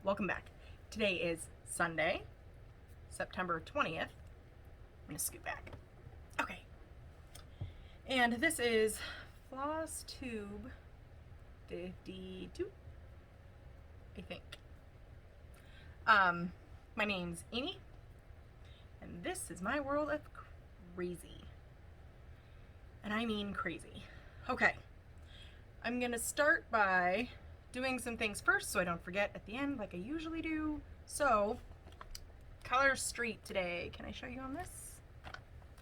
welcome back. Today is Sunday, September 20th. I'm gonna scoot back. Okay. And this is Floss Tube 52, I think. My name's Amy, and this is my world of crazy. And I mean crazy. Okay. I'm gonna start by doing some things first so I don't forget at the end like I usually do. So, Color Street today. Can I show you on this?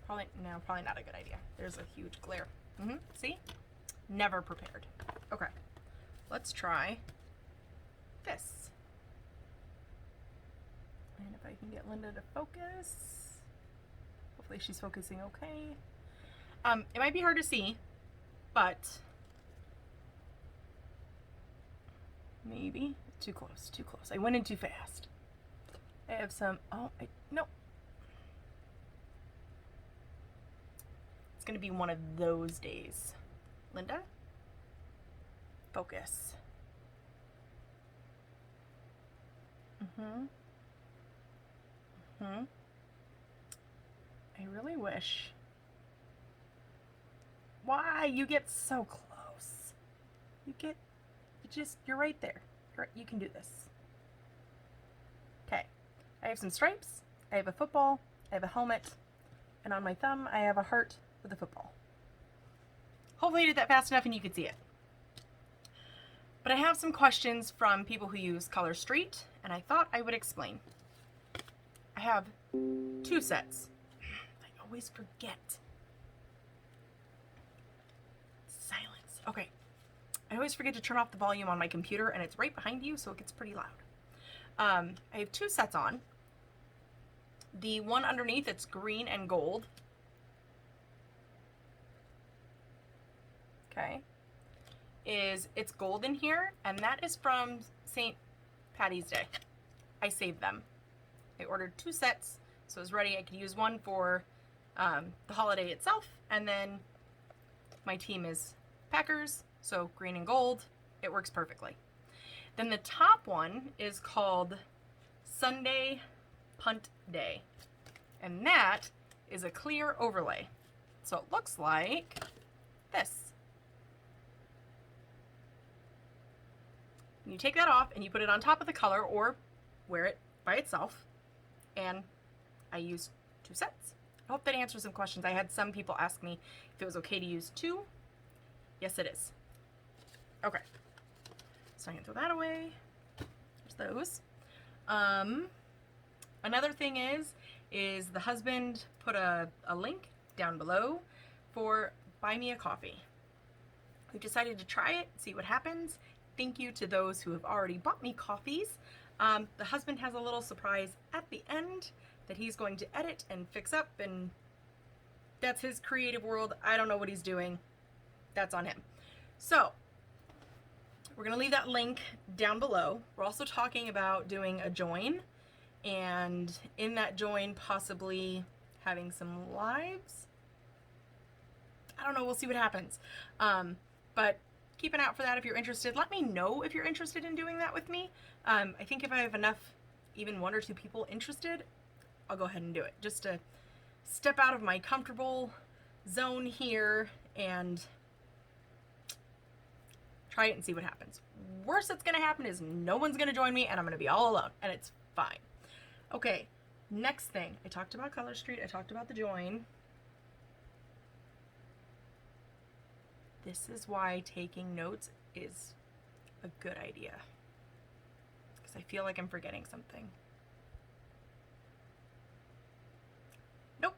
Probably not a good idea. There's a huge glare. See? Never prepared. Okay. Let's try this. And if I can get Linda to focus. Hopefully she's focusing okay. It might be hard to see, but maybe too close. I went in too fast. I have some, no. It's gonna be one of those days. Linda, focus. I really wish. Why? You get so close. You're right there. You can do this. Okay. I have some stripes. I have a football. I have a helmet. And on my thumb, I have a heart with a football. Hopefully I did that fast enough and you could see it. But I have some questions from people who use Color Street, and I thought I would explain. I have 2 sets. I always forget. Silence. Okay. I always forget to turn off the volume on my computer, and it's right behind you, so it gets pretty loud. I have 2 sets on. The one underneath, it's green and gold. Okay. It's gold in here, and that is from St. Patty's Day. I saved them. I ordered 2 sets, so it was ready. I could use one for the holiday itself, and then my team is Packers, so green and gold. It works perfectly. Then the top one is called Sunday Punt Day, and that is a clear overlay. So it looks like this. You take that off and you put it on top of the color or wear it by itself. And I used 2 sets. I hope that answers some questions. I had some people ask me if it was okay to use 2. Yes, it is. Okay. So I can throw that away. There's those. Another thing is the husband put a link down below for Buy Me a Coffee. We decided to try it, see what happens. Thank you to those who have already bought me coffees. The husband has a little surprise at the end that he's going to edit and fix up, and that's his creative world. I don't know what he's doing. That's on him. So, we're going to leave that link down below. We're also talking about doing a join, and in that join possibly having some lives. I don't know. We'll see what happens. But keep an eye out for that if you're interested. Let me know if you're interested in doing that with me. I think if I have enough, even 1 or 2 people interested, I'll go ahead and do it. Just to step out of my comfortable zone here and try it and see what happens. Worst that's gonna happen is no one's gonna join me and I'm gonna be all alone, and it's fine. Okay, next thing. I talked about Color Street, I talked about the join. This is why taking notes is a good idea, because I feel like I'm forgetting something. Nope,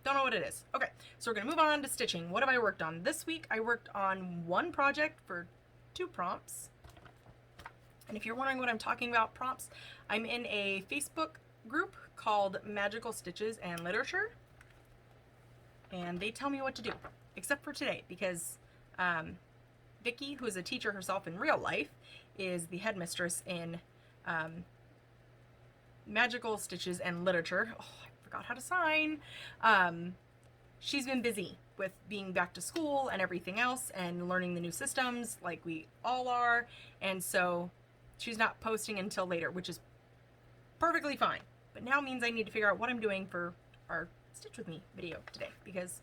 don't know what it is. Okay, so we're gonna move on to stitching. What have I worked on? This week I worked on 1 project for 2 prompts. And if you're wondering what I'm talking about, prompts, I'm in a Facebook group called Magical Stitches and Literature. And they tell me what to do, except for today, because Vicki, who is a teacher herself in real life, is the headmistress in Magical Stitches and Literature. Oh, I forgot how to sign. She's been busy with being back to school and everything else and learning the new systems like we all are. And so she's not posting until later, which is perfectly fine. But now means I need to figure out what I'm doing for our Stitch With Me video today, because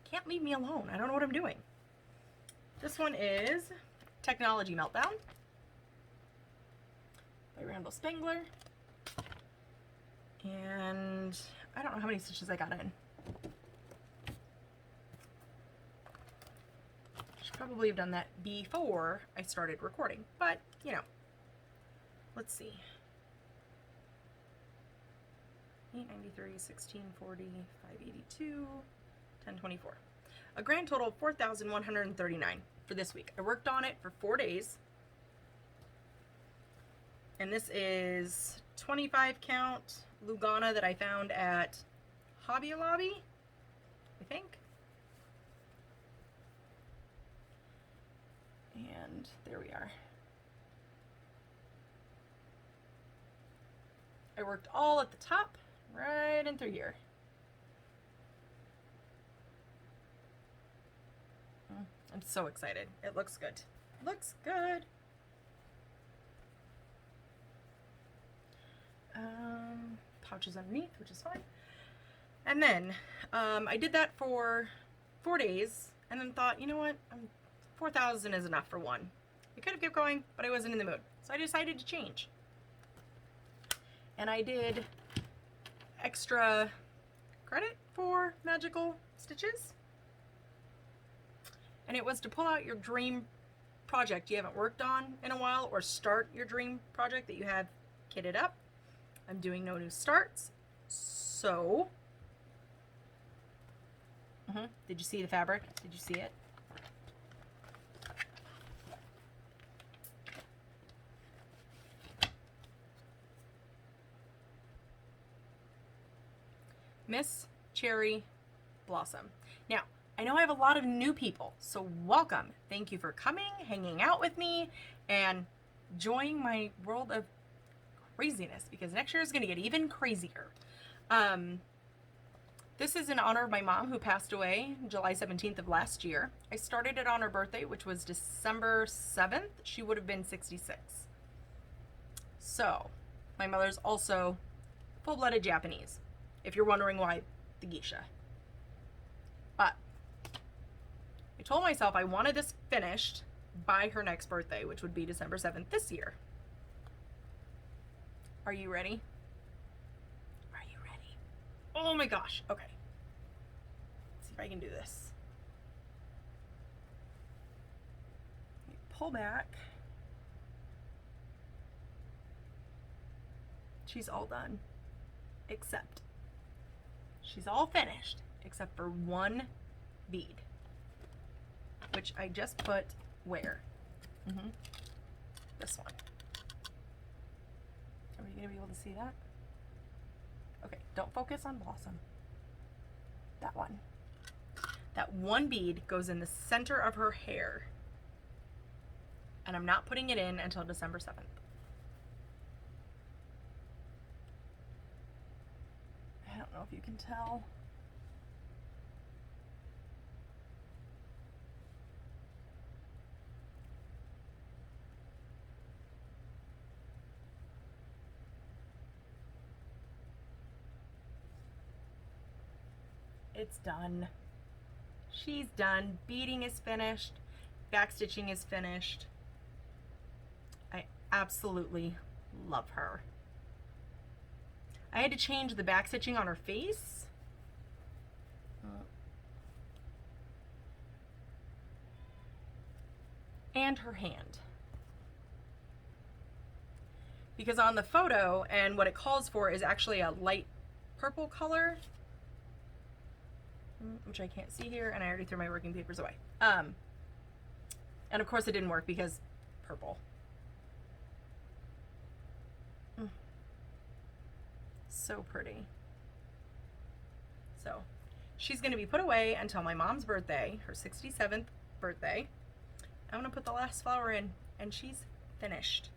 can't leave me alone. I don't know what I'm doing. This one is Technology Meltdown by Randall Spangler. And I don't know how many stitches I got in. Should probably have done that before I started recording, but you know, let's see. 893, 1640, 582, 1024. A grand total of 4,139 for this week. I worked on it for 4 days. And this is 25 count Lugana that I found at Hobby Lobby, I think. And there we are. I worked all at the top, right in through here. I'm so excited. It looks good. Looks good. Pouches underneath, which is fine. And then I did that for 4 days, and then thought, you know what, 4,000 is enough for one. I could have kept going, but I wasn't in the mood, so I decided to change. And I did extra credit for magical stitches, and it was to pull out your dream project you haven't worked on in a while, or start your dream project that you have kitted up. I'm doing no new starts, so did you see the fabric? Did you see it? Miss Cherry Blossom. Now, I know I have a lot of new people, so welcome. Thank you for coming, hanging out with me, and enjoying my world of craziness, because next year is going to get even crazier. This is in honor of my mom, who passed away July 17th of last year. I started it on her birthday, which was December 7th. She would have been 66. So, my mother's also full-blooded Japanese, if you're wondering why the geisha. But I told myself I wanted this finished by her next birthday, which would be December 7th this year. Are you ready? Are you ready? Oh my gosh. Okay. Let's see if I can do this. Pull back. She's all done. Except she's all finished except for one bead, which I just put where? This one. Are you gonna be able to see that? Okay, don't focus on Blossom. That one. That one bead goes in the center of her hair, and I'm not putting it in until December 7th. I don't know if you can tell. It's done. She's done. Beading is finished. Backstitching is finished. I absolutely love her. I had to change the backstitching on her face. And her hand. Because on the photo, and what it calls for is actually a light purple color, which I can't see here, and I already threw my working papers away. And of course it didn't work because purple. So pretty. So she's going to be put away until my mom's birthday, her 67th birthday. I'm going to put the last flower in, and she's finished.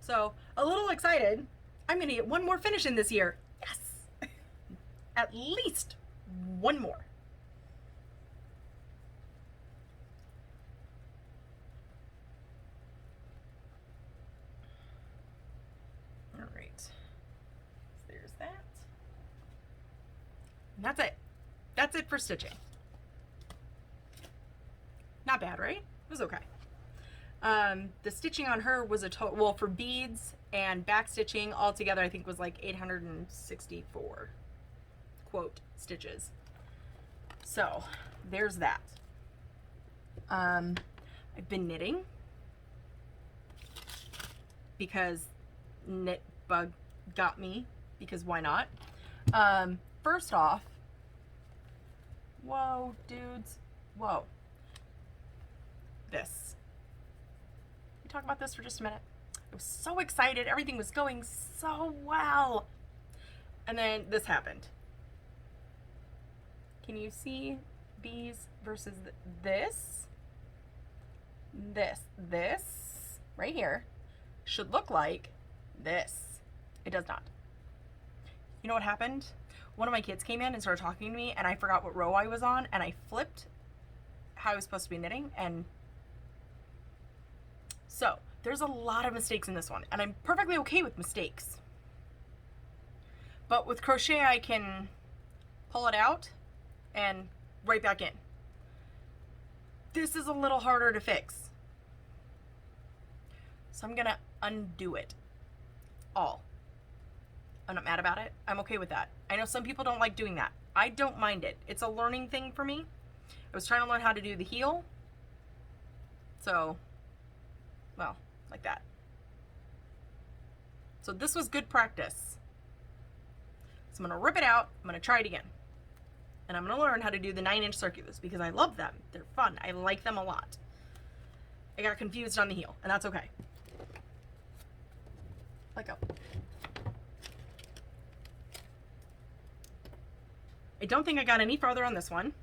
So a little excited. I'm going to get one more finish in this year. Yes! At least one more. And that's it. That's it for stitching. Not bad, right? It was okay. The stitching on her was a total, well, for beads and back stitching altogether, I think was like 864 quote stitches. So there's that. I've been knitting because knit bug got me, because why not? First off, whoa, dudes, whoa. This. Can we talk about this for just a minute? I was so excited. Everything was going so well. And then this happened. Can you see these versus this? This right here should look like this. It does not. You know what happened? One of my kids came in and started talking to me, and I forgot what row I was on, and I flipped how I was supposed to be knitting, and so there's a lot of mistakes in this one, and I'm perfectly okay with mistakes. But with crochet, I can pull it out and right back in. This is a little harder to fix. So I'm gonna undo it all. I'm not mad about it. I'm okay with that. I know some people don't like doing that. I don't mind it. It's a learning thing for me. I was trying to learn how to do the heel. So, well, like that. So this was good practice. So I'm gonna rip it out. I'm gonna try it again. And I'm gonna learn how to do the 9-inch circulars because I love them. They're fun. I like them a lot. I got confused on the heel, and that's okay. Let go. I don't think I got any farther on this one.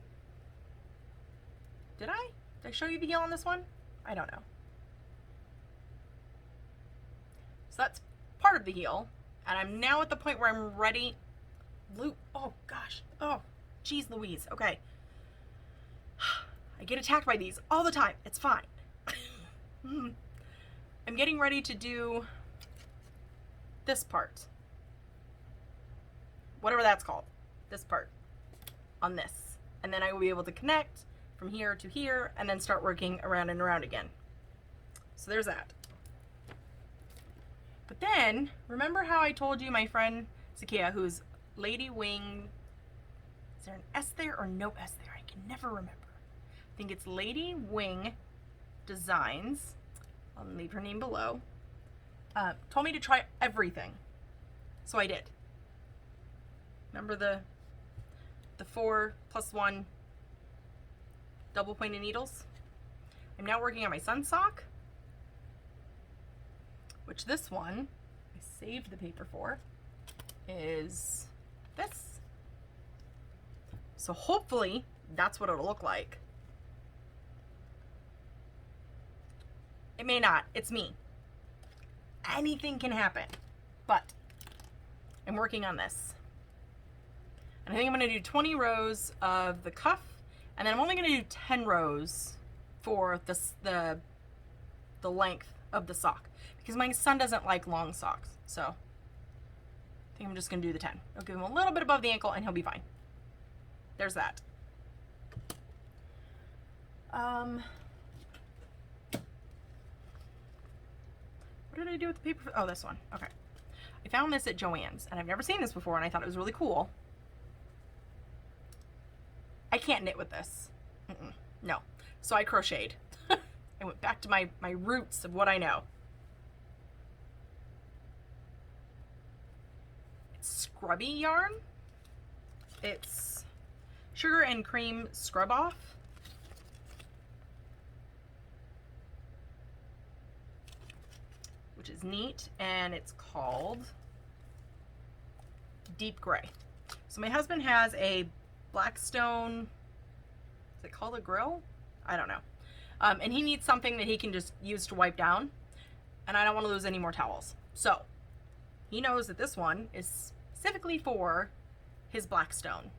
Did I? Did I show you the heel on this one? I don't know. So that's part of the heel, and I'm now at the point where I'm ready. Loop. Oh gosh. Oh, geez Louise. Okay. I get attacked by these all the time. It's fine. I'm getting ready to do this part. Whatever that's called. This part. On this. And then I will be able to connect from here to here and then start working around and around again. So there's that. But then, remember how I told you my friend Zakiya, who's Lady Wing, is there an S there or no S there? I can never remember. I think it's Lady Wing Designs. I'll leave her name below. Told me to try everything. So I did. Remember the 4+1 double pointed needles? I'm now working on my sun sock, which this one I saved the paper for is this. So hopefully that's what it'll look like. It may not. It's me. Anything can happen, but I'm working on this. And I think I'm going to do 20 rows of the cuff, and then I'm only going to do 10 rows for the length of the sock, because my son doesn't like long socks. So I think I'm just going to do the 10. I'll give him a little bit above the ankle and he'll be fine. There's that. What did I do with the paper? Oh, this one. Okay. I found this at Joann's, and I've never seen this before, and I thought it was really cool. I can't knit with this. No. So I crocheted. I went back to my roots of what I know. It's scrubby yarn. It's sugar and cream scrub off. Which is neat, and it's called Deep Gray. So my husband has a Blackstone, is it called a grill? I don't know. And he needs something that he can just use to wipe down, and I don't want to lose any more towels. So he knows that this one is specifically for his Blackstone.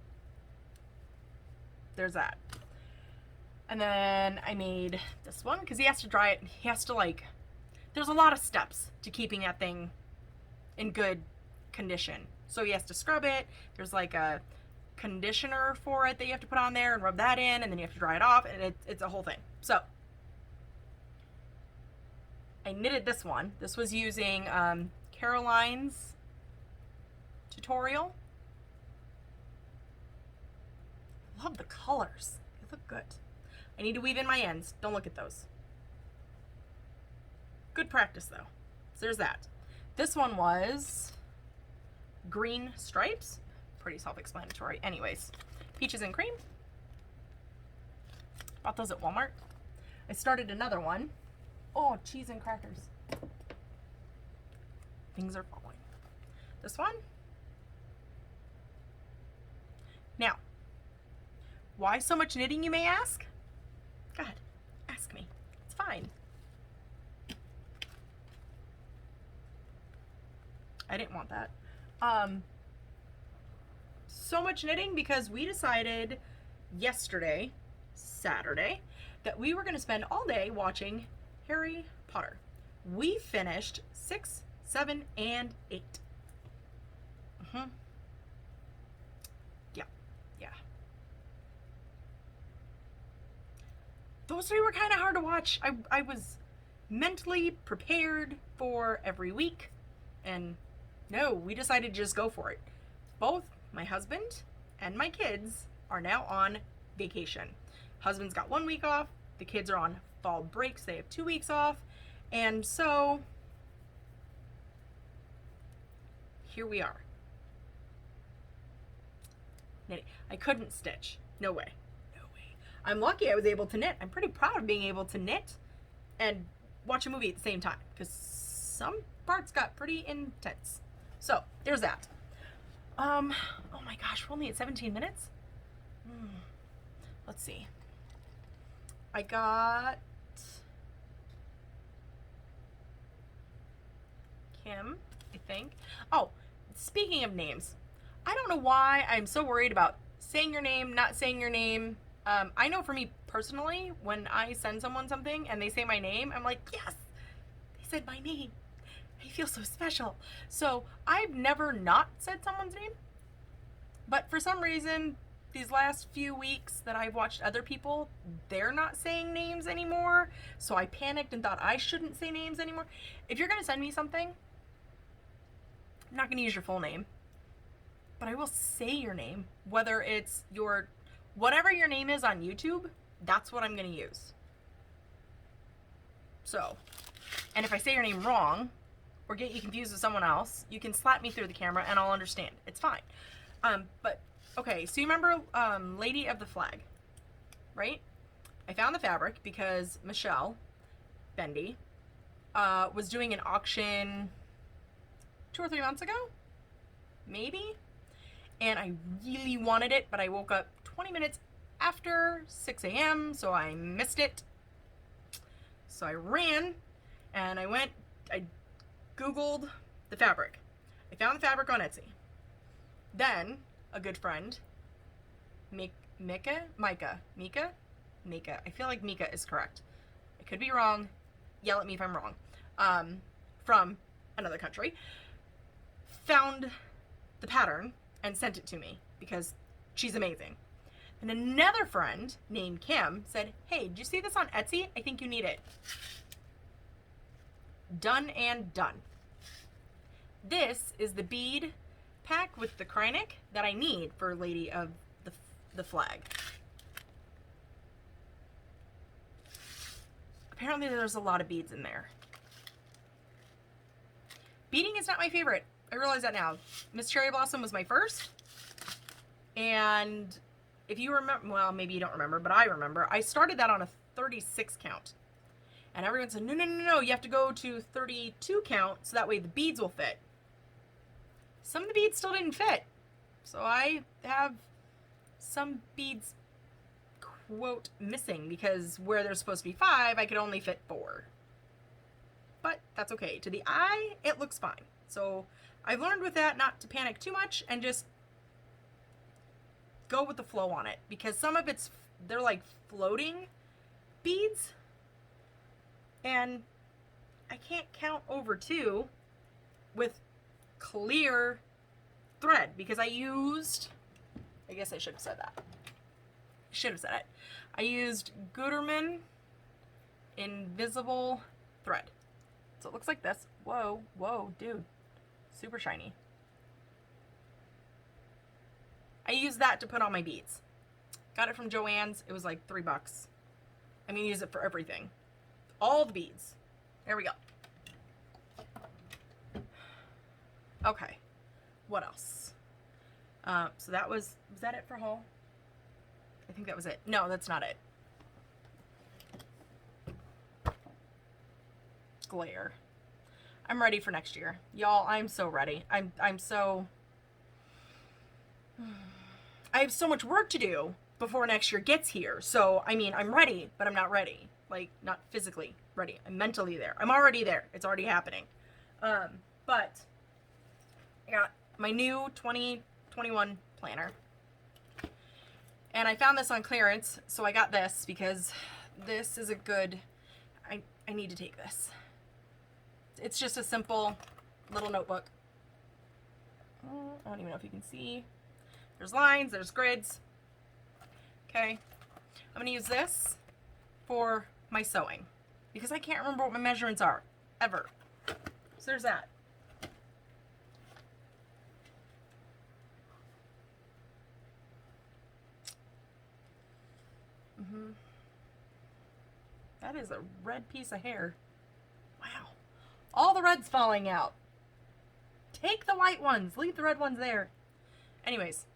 There's that. And then I made this one because he has to dry it. He has to, like, there's a lot of steps to keeping that thing in good condition. So he has to scrub it. There's like a conditioner for it that you have to put on there and rub that in, and then you have to dry it off, and it's a whole thing. So I knitted this one. This was using Caroline's tutorial. Love the colors. They look good. I need to weave in my ends. Don't look at those. Good practice though. So there's that. This one was green stripes. Pretty self-explanatory. Anyways, peaches and cream. Bought those at Walmart. I started another one. Oh, cheese and crackers. Things are falling. This one. Now, why so much knitting, you may ask? Go ahead, ask me. It's fine. I didn't want that. So much knitting because we decided yesterday, Saturday, that we were going to spend all day watching Harry Potter. We finished 6, 7, and 8. Yeah. Those 3 were kind of hard to watch. I was mentally prepared for every week, and no, we decided to just go for it. Both my husband and my kids are now on vacation. Husband's got 1 week off. The kids are on fall breaks. They have 2 weeks off. And so here we are. Knitting. I couldn't stitch. No way. No way. I'm lucky I was able to knit. I'm pretty proud of being able to knit and watch a movie at the same time because some parts got pretty intense. So there's that. Oh my gosh, we're only at 17 minutes. Let's see. I got Kim, I think. Oh, speaking of names, I don't know why I'm so worried about saying your name, not saying your name. I know for me personally, when I send someone something and they say my name, I'm like, yes, they said my name. I feel so special. So I've never not said someone's name, but for some reason, these last few weeks that I've watched other people, they're not saying names anymore. So I panicked and thought I shouldn't say names anymore. If you're gonna send me something, I'm not gonna use your full name, but I will say your name, whether it's whatever your name is on YouTube, that's what I'm gonna use. So, and if I say your name wrong, or get you confused with someone else, you can slap me through the camera and I'll understand. It's fine. But okay, so you remember Lady of the Flag, right? I found the fabric because Michelle Bendy was doing an auction 2 or 3 months ago, maybe, and I really wanted it, but I woke up 20 minutes after 6 a.m., so I missed it. So I ran and I Googled the fabric. I found the fabric on Etsy. Then a good friend, Mika, I feel like Mika is correct. I could be wrong. Yell at me if I'm wrong. From another country, found the pattern and sent it to me because she's amazing. And another friend named Kim said, hey, did you see this on Etsy? I think you need it. Done and done. This is the bead pack with the Kreinik that I need for Lady of the Flag. Apparently there's a lot of beads in there. Beading is not my favorite. I realize that now. Miss Cherry Blossom was my first. And if you remember, well, maybe you don't remember, but I remember, I started that on a 36 count. And everyone said, no, you have to go to 32 count so that way the beads will fit. Some of the beads still didn't fit. So I have some beads, quote, missing because where there's supposed to be 5, I could only fit 4. But that's okay. To the eye, it looks fine. So I've learned with that not to panic too much and just go with the flow on it. Because some of they're like floating beads. And I can't count over 2 with clear thread because I used I guess I should have said that. Should have said it. I used Gutermann Invisible Thread. So it looks like this. Whoa, whoa, dude. Super shiny. I used that to put on my beads. Got it from Joann's. It was like $3. I'm gonna use it for everything. All the beads. There we go. Okay. What else? So that was that it for haul? I think that was it. No, that's not it. Glare. I'm ready for next year. Y'all, I'm so ready. I'm so... I have so much work to do before next year gets here. So, I mean, I'm ready, but I'm not ready. Like, not physically ready. I'm mentally there. I'm already there. It's already happening. But I got my new 2021 planner. And I found this on clearance, so I got this because this is a good... I need to take this. It's just a simple little notebook. I don't even know if you can see. There's lines, there's grids. Okay. I'm going to use this for my sewing because I can't remember what my measurements are, ever. So there's that. That is a red piece of hair. Wow. All the red's falling out. Take the white ones. Leave the red ones there. Anyways.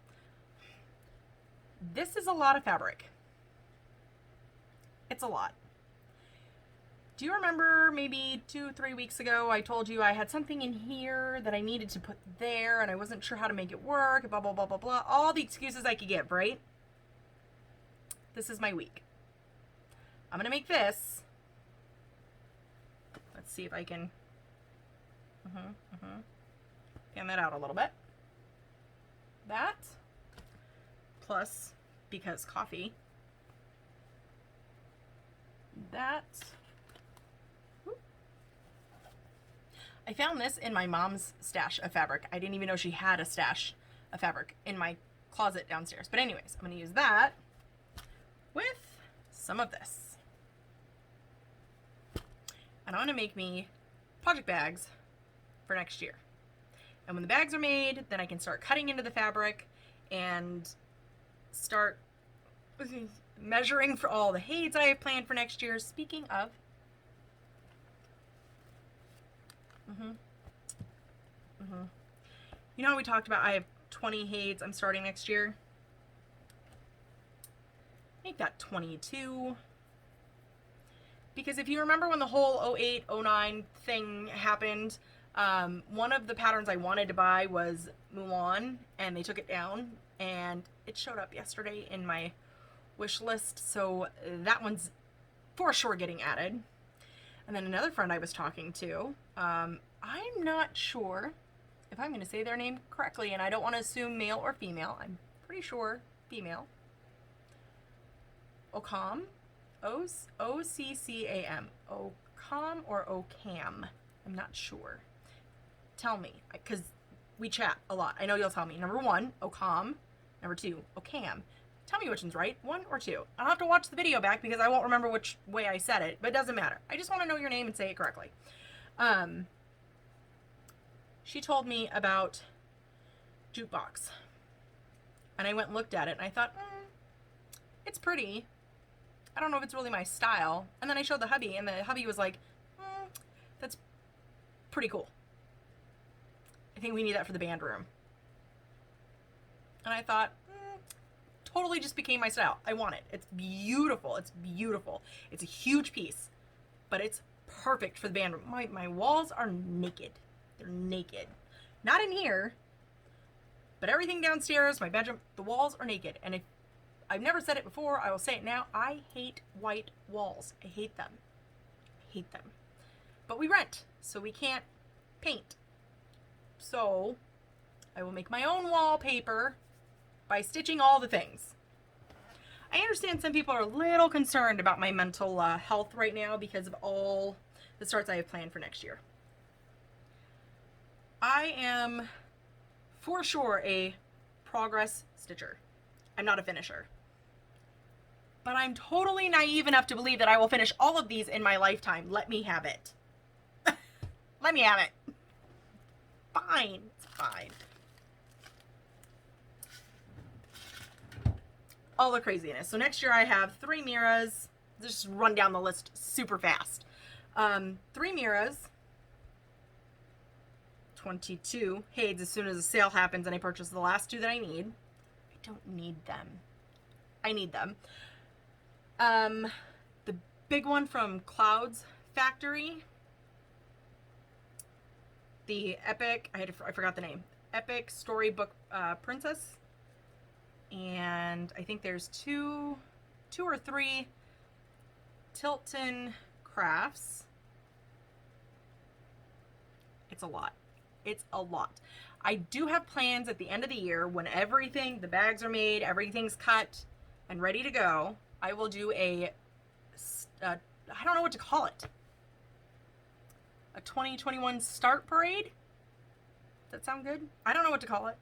This is a lot of fabric. It's a lot. Do you remember maybe 2-3 weeks ago I told you I had something in here that I needed to put there and I wasn't sure how to make it work, blah, blah, blah, blah, blah. All the excuses I could give, right? This is my week. I'm going to make this. Let's see if I can fan that out a little bit. That, plus, because coffee, that. I found this in my mom's stash of fabric. I didn't even know she had a stash of fabric in my closet downstairs. But anyways, I'm going to use that with some of this. And I'm going to make me project bags for next year. And when the bags are made, then I can start cutting into the fabric and start measuring for all the heights I have planned for next year. Speaking of, you know how we talked about I have 20 heights I'm starting next year? Make that 22. Because if you remember when the whole 08, 09 thing happened, one of the patterns I wanted to buy was Mulan, and they took it down, and it showed up yesterday in my wish list, so that one's for sure getting added. And then another friend I was talking to, I'm not sure if I'm going to say their name correctly, and I don't want to assume male or female. I'm pretty sure female. Ocam. O-C-C-A-M. Ocam or Ocam? I'm not sure. Tell me, because we chat a lot. I know you'll tell me. Number 1, Ocam. Number 2, Ocam. Tell me which one's right, 1 or 2. I'll have to watch the video back because I won't remember which way I said it, but it doesn't matter. I just want to know your name and say it correctly. She told me about Jukebox. And I went and looked at it, and I thought, it's pretty. I don't know if it's really my style. And then I showed the hubby, and the hubby was like, that's pretty cool. I think we need that for the band room. And I thought, totally just became my style. I want it. It's beautiful. It's beautiful. It's a huge piece, but it's perfect for the band room. My walls are naked. They're naked. Not in here, but everything downstairs, my bedroom, the walls are naked. And if I've never said it before, I will say it now. I hate white walls. I hate them. I hate them. But we rent, so we can't paint. So I will make my own wallpaper by stitching all the things. I understand some people are a little concerned about my mental health right now because of all the starts I have planned for next year. I am for sure a progress stitcher. I'm not a finisher. But I'm totally naive enough to believe that I will finish all of these in my lifetime. Let me have it. Let me have it. Fine. It's fine. All the craziness. So next year I have 3 Miras. Just run down the list super fast. 3 Miras. 22 Hades as soon as the sale happens and I purchase the last 2 that I need. I don't need them. I need them. The big one from Cloud's Factory. The Epic, I forgot the name. Epic Storybook Princess. And I think there's 2 or 3 Tilton Crafts. It's a lot. It's a lot. I do have plans at the end of the year when everything, the bags are made, everything's cut and ready to go. I will do I don't know what to call it. A 2021 start parade? Does that sound good? I don't know what to call it.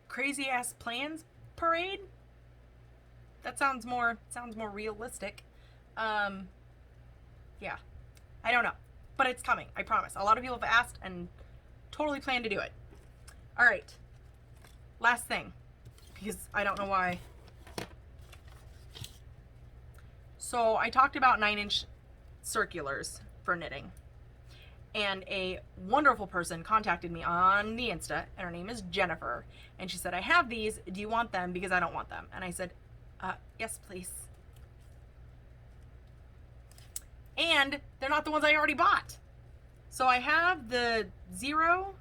Crazy ass plans parade? That sounds more realistic. Yeah. I don't know. But it's coming, I promise. A lot of people have asked and totally plan to do it. All right. Last thing, because I don't know why. So I talked about 9-inch circulars for knitting. And a wonderful person contacted me on the Insta, and her name is Jennifer. And she said, I have these. Do you want them? Because I don't want them. And I said, yes, please. And they're not the ones I already bought. So I have the 0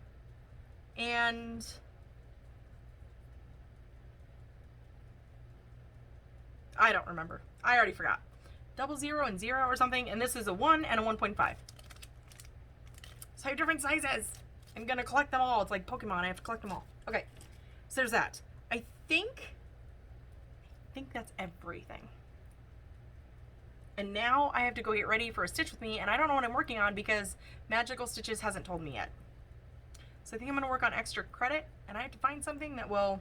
and I don't remember. I already forgot. 00 and 0 or something. And this is a 1 and a 1.5. So I have different sizes. I'm going to collect them all. It's like Pokemon. I have to collect them all. Okay. So there's that. I think that's everything. And now I have to go get ready for a Stitch with Me, and I don't know what I'm working on because Magical Stitches hasn't told me yet. So I think I'm going to work on extra credit, and I have to find something that will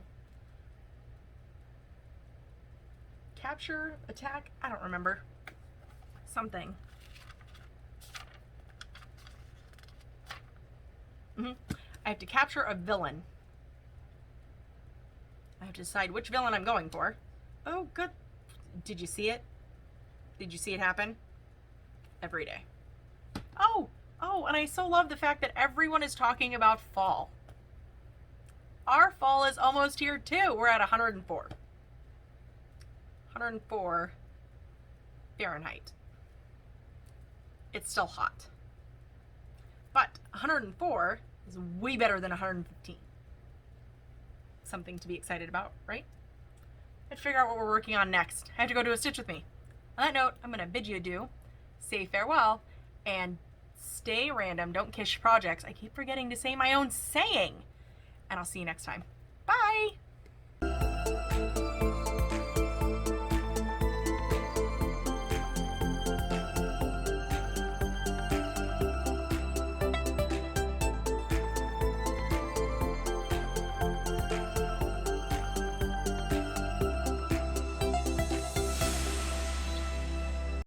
capture, attack, I don't remember. Something. I have to capture a villain. I have to decide which villain I'm going for. Oh, good. Did you see it? Did you see it happen? Every day. Oh, and I so love the fact that everyone is talking about fall. Our fall is almost here too. We're at 104. 104 Fahrenheit. It's still hot. But 104 is way better than 115. Something to be excited about, right? Let's figure out what we're working on next. I have to go do a Stitch with Me. On that note, I'm going to bid you adieu, say farewell, and stay random. Don't kiss your projects. I keep forgetting to say my own saying. And I'll see you next time. Bye!